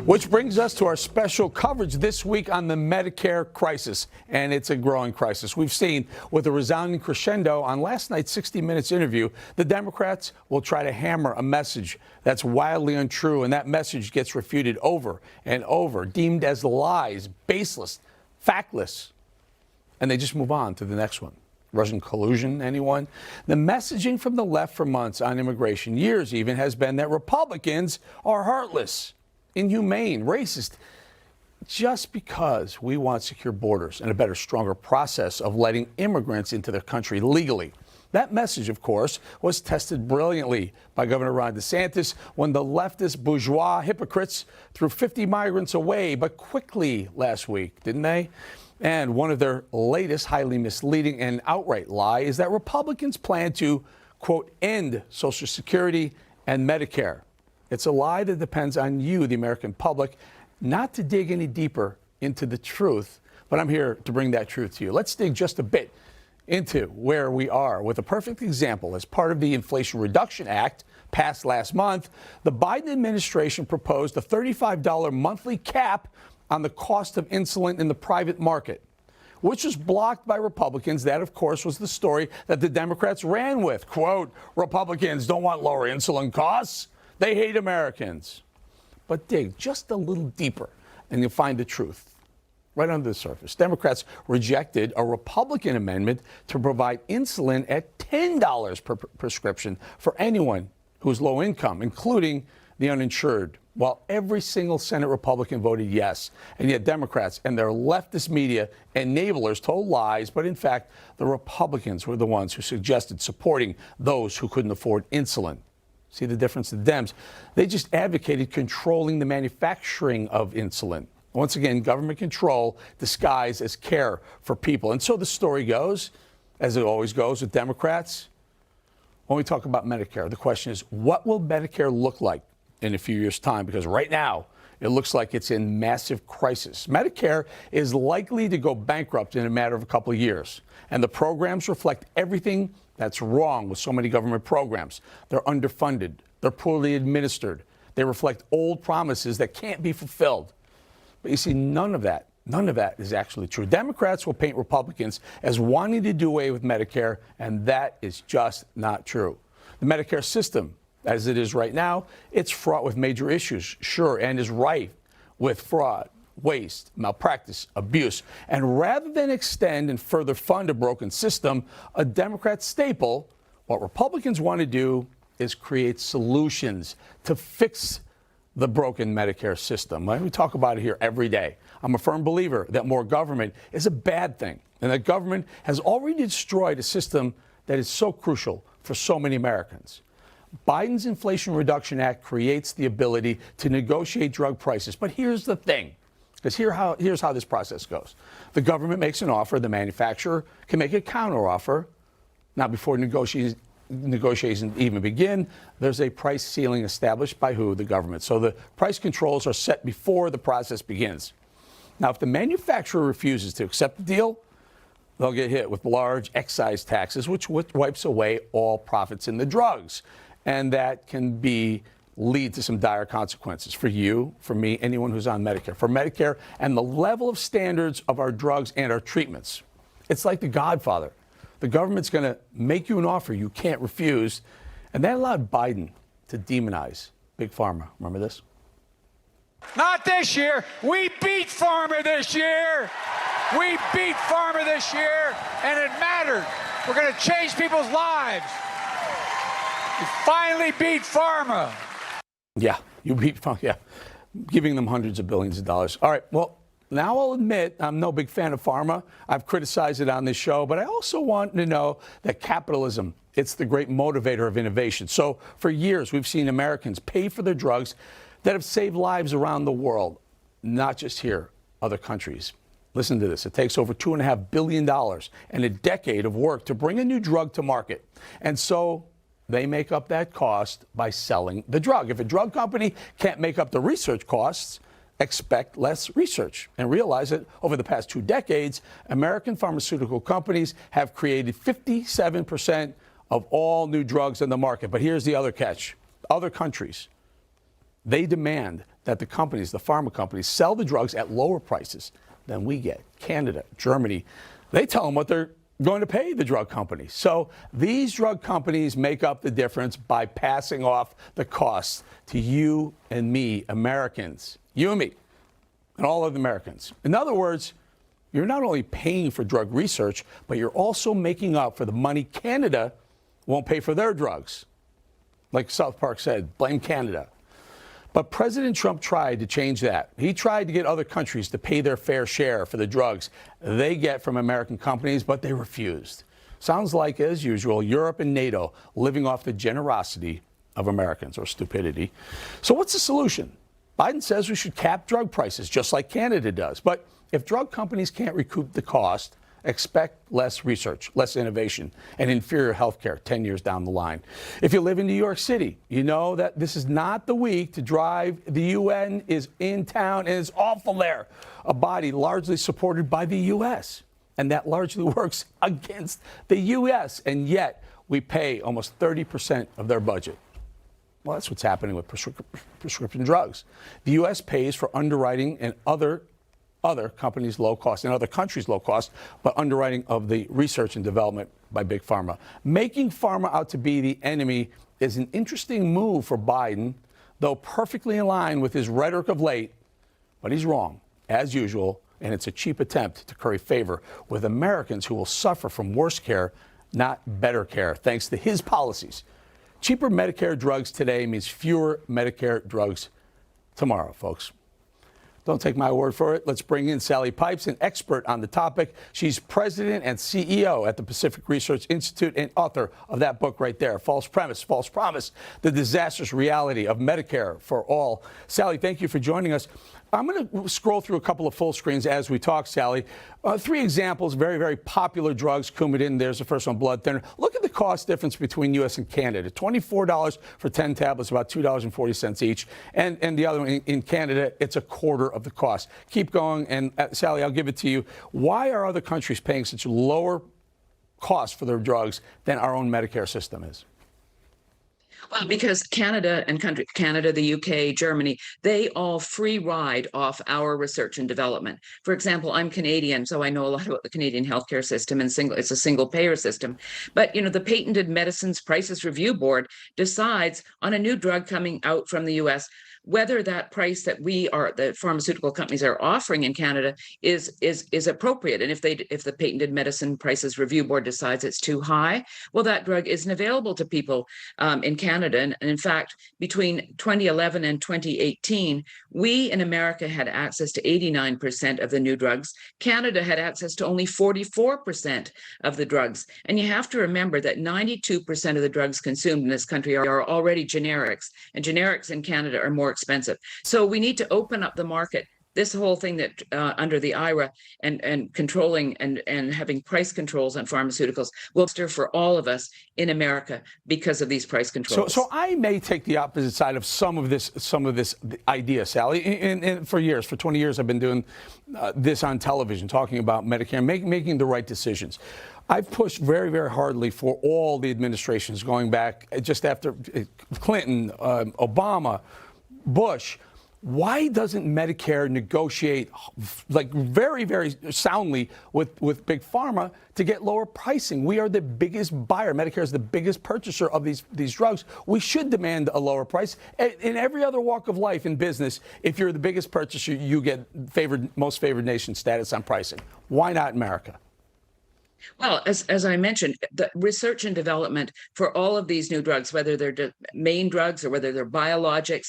Which brings us to our special coverage this week on the Medicare crisis. And it's a growing crisis. We've seen with a resounding crescendo on last night's 60 Minutes interview, the Democrats will try to hammer a message that's wildly untrue. And that message gets refuted over and over, deemed as lies, baseless, factless. And they just move on to the next one. Russian collusion, anyone? The messaging from the left for months on immigration, years even, has been that Republicans are heartless, inhumane, racist, just because we want secure borders and a better, stronger process of letting immigrants into their country legally. That message, of course, was tested brilliantly by Governor Ron DeSantis when the leftist bourgeois hypocrites threw 50 migrants away, but quickly last week, didn't they? And one of their latest highly misleading and outright lie is that Republicans plan to, quote, end Social Security and Medicare. It's a lie that depends on you, the American public, not to dig any deeper into the truth. But I'm here to bring that truth to you. Let's dig just a bit into where we are with a perfect example. As part of the Inflation Reduction Act passed last month, the Biden administration proposed a $35 monthly cap on the cost of insulin in the private market, which was blocked by Republicans. That, of course, was the story that the Democrats ran with. Quote, Republicans don't want lower insulin costs. They hate Americans. But dig just a little deeper and you'll find the truth right under the surface. Democrats rejected a Republican amendment to provide insulin at $10 per prescription for anyone who's low income, including the uninsured, while every single Senate Republican voted yes. And yet Democrats and their leftist media enablers told lies, but in fact, the Republicans were the ones who suggested supporting those who couldn't afford insulin. See the difference? The Dems, they just advocated controlling the manufacturing of insulin. Once again, government control disguised as care for people. And so the story goes, as it always goes with Democrats, when we talk about Medicare, the question is, what will Medicare look like in a few years' time? Because right now, it looks like it's in massive crisis. Medicare is likely to go bankrupt in a matter of a couple of years. And the programs reflect everything that's wrong with so many government programs. They're underfunded. They're poorly administered. They reflect old promises that can't be fulfilled. But you see, none of that is actually true. Democrats will paint Republicans as wanting to do away with Medicare, and that is just not true. The Medicare system, as it is right now, it's fraught with major issues, sure, and is rife with fraud, waste, malpractice, abuse. And rather than extend and further fund a broken system, a Democrat staple, what Republicans want to do is create solutions to fix the broken Medicare system. We talk about it here every day. I'm a firm believer that more government is a bad thing, and that government has already destroyed a system that is so crucial for so many Americans. Biden's Inflation Reduction Act creates the ability to negotiate drug prices. But here's the thing, because here's how this process goes. The government makes an offer. The manufacturer can make a counteroffer. Now, before negotiations even begin, there's a price ceiling established by who? The government. So the price controls are set before the process begins. Now, if the manufacturer refuses to accept the deal, they'll get hit with large excise taxes, which wipes away all profits in the drugs. And that can lead to some dire consequences for you, for me, anyone who's on Medicare. For Medicare and the level of standards of our drugs and our treatments. It's like The Godfather. The government's going to make you an offer you can't refuse. And that allowed Biden to demonize Big Pharma. Remember this? Not this year. We beat Pharma this year. We beat Pharma this year, and it mattered. We're going to change people's lives. You finally beat Pharma. Yeah, you beat Pharma. Yeah, giving them hundreds of billions of dollars. All right, well, now I'll admit I'm no big fan of pharma. I've criticized it on this show, but I also want to know that capitalism, it's the great motivator of innovation. So for years, we've seen Americans pay for their drugs that have saved lives around the world, not just here, other countries. Listen to this. It takes over $2.5 billion and a decade of work to bring a new drug to market. And so they make up that cost by selling the drug. If a drug company can't make up the research costs, expect less research. And realize that over the past 2 decades, American pharmaceutical companies have created 57% of all new drugs in the market. But here's the other catch. Other countries They demand that the companies, the pharma companies, sell the drugs at lower prices than we get. Canada, Germany, they tell them what they're going to pay the drug companies. So these drug companies make up the difference by passing off the costs to you and me, Americans, you and me, and all other Americans. In other words, you're not only paying for drug research, but you're also making up for the money Canada won't pay for their drugs. Like South Park said, blame Canada. But President Trump tried to change that. He tried to get other countries to pay their fair share for the drugs they get from American companies, but they refused. Sounds like, as usual, Europe and NATO living off the generosity of Americans, or stupidity. So what's the solution? Biden says we should cap drug prices, just like Canada does. But if drug companies can't recoup the cost, expect less research, less innovation, and inferior health care 10 years down the line. If you live in New York City, you know that this is not the week to drive. The UN is in town, and it's awful there. A body largely supported by the U.S., and that largely works against the U.S., and yet we pay almost 30% of their budget. Well, that's what's happening with prescription drugs. The U.S. pays for underwriting and other companies' low cost and other countries' low cost, but underwriting of the research and development by big pharma. Making pharma out to be the enemy is an interesting move for Biden, though perfectly in line with his rhetoric of late. But he's wrong, as usual, and it's a cheap attempt to curry favor with Americans who will suffer from worse care, not better care, thanks to his policies. Cheaper Medicare drugs today means fewer Medicare drugs tomorrow, folks. Don't take my word for it. Let's bring in Sally Pipes, an expert on the topic. She's president and CEO at the Pacific Research Institute and author of that book right there, False Premise, False Promise, The Disastrous Reality of Medicare for All. Sally, thank you for joining us. I'm going to scroll through a couple of full screens as we talk, Sally. 3 examples, very, very popular drugs. Coumadin, there's the first one, blood thinner. Look at the cost difference between U.S. and Canada. $24 for 10 tablets, about $2.40 each. And the other one in Canada, it's a quarter of the cost. Keep going. And Sally, I'll give it to you. Why are other countries paying such lower costs for their drugs than our own Medicare system is? Well, because Canada, the UK, Germany, they all free ride off our research and development. For example, I'm Canadian, so I know a lot about the Canadian healthcare system, and it's a single payer system. But, the Patented Medicines Prices Review Board decides on a new drug coming out from the US whether that price that the pharmaceutical companies are offering in Canada is appropriate. And if the Patented Medicine Prices Review Board decides it's too high, well, that drug isn't available to people in Canada. And in fact, between 2011 and 2018, we in America had access to 89% of the new drugs. Canada had access to only 44% of the drugs. And you have to remember that 92% of the drugs consumed in this country are already generics, and generics in Canada are more expensive. So we need to open up the market. This whole thing that under the IRA and controlling and having price controls on pharmaceuticals will stir for all of us in America because of these price controls. So I may take the opposite side of some of this idea, Sally. And for 20 years, I've been doing this on television, talking about Medicare, making the right decisions. I've pushed very, very hardly for all the administrations going back just after Clinton, Obama, Bush. Why doesn't Medicare negotiate like very, very soundly with Big Pharma to get lower pricing? We are the biggest buyer. Medicare is the biggest purchaser of these drugs. We should demand a lower price. In every other walk of life in business, if you're the biggest purchaser, you get most favored nation status on pricing. Why not America? Well, as I mentioned, the research and development for all of these new drugs, whether they're main drugs or whether they're biologics,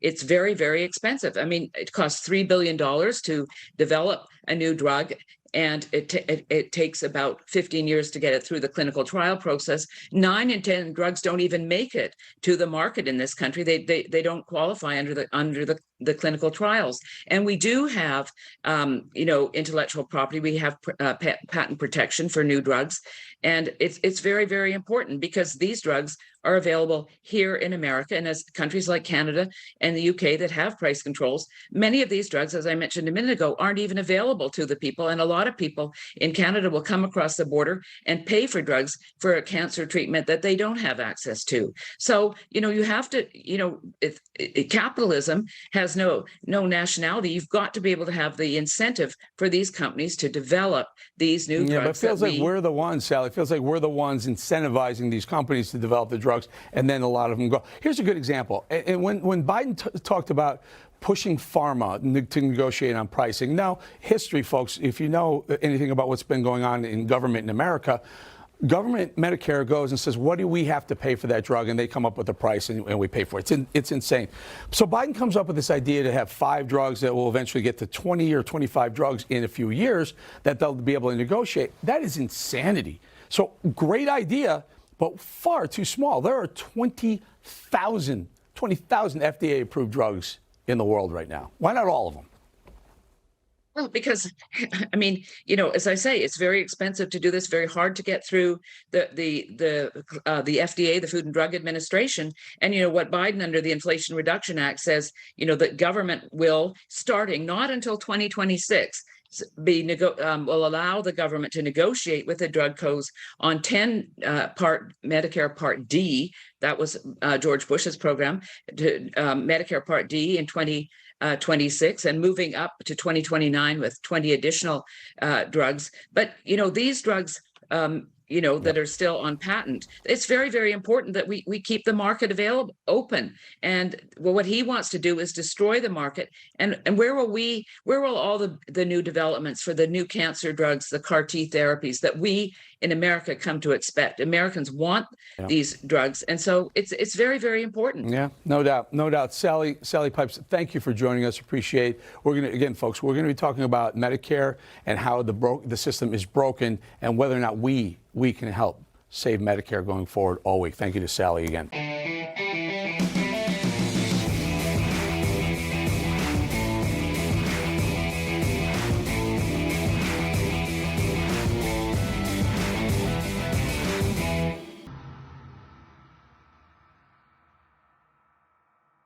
it's very, very expensive. I mean, it costs $3 billion to develop a new drug, and it takes about 15 years to get it through the clinical trial process. 9 in 10 drugs don't even make it to the market in this country. They don't qualify under the clinical trials. And we do have, intellectual property. We have patent protection for new drugs. And it's very, very important because these drugs are available here in America. And as countries like Canada and the UK that have price controls, many of these drugs, as I mentioned a minute ago, aren't even available to the people. And a lot of people in Canada will come across the border and pay for drugs for a cancer treatment that they don't have access to. So, you have to, capitalism has no nationality. You've got to be able to have the incentive for these companies to develop these new drugs. Yeah, but it feels like we're the ones, Sally. It feels like we're the ones incentivizing these companies to develop the drugs, and then a lot of them go. Here's a good example. And when Biden talked about pushing pharma to negotiate on pricing, now, history, folks, if you know anything about what's been going on in government in America, government Medicare goes and says, what do we have to pay for that drug? And they come up with a price and we pay for it. It's insane. So Biden comes up with this idea to have 5 drugs that will eventually get to 20 or 25 drugs in a few years that they'll be able to negotiate. That is insanity. So great idea, but far too small. There are 20,000 FDA approved drugs in the world right now. Why not all of them? Well, because, I mean, as I say, it's very expensive to do this, very hard to get through the FDA, the Food and Drug Administration. And, what Biden under the Inflation Reduction Act says, that government will, starting not until 2026, will allow the government to negotiate with the drug co's on Medicare Part D. That was George Bush's program, to Medicare Part D in 2026 and moving up to 2029 with 20 additional drugs. But, these drugs, that are still on patent, it's very, very important that we keep the market open. And what he wants to do is destroy the market. And where will all the new developments for the new cancer drugs, the CAR T therapies that we in America come to expect? Americans want these drugs. And so it's very, very important. Yeah, no doubt. Sally Pipes, thank you for joining us. Appreciate it. Again, folks, we're going to be talking about Medicare and how the system is broken and whether or not we can help save Medicare going forward all week. Thank you to Sally again.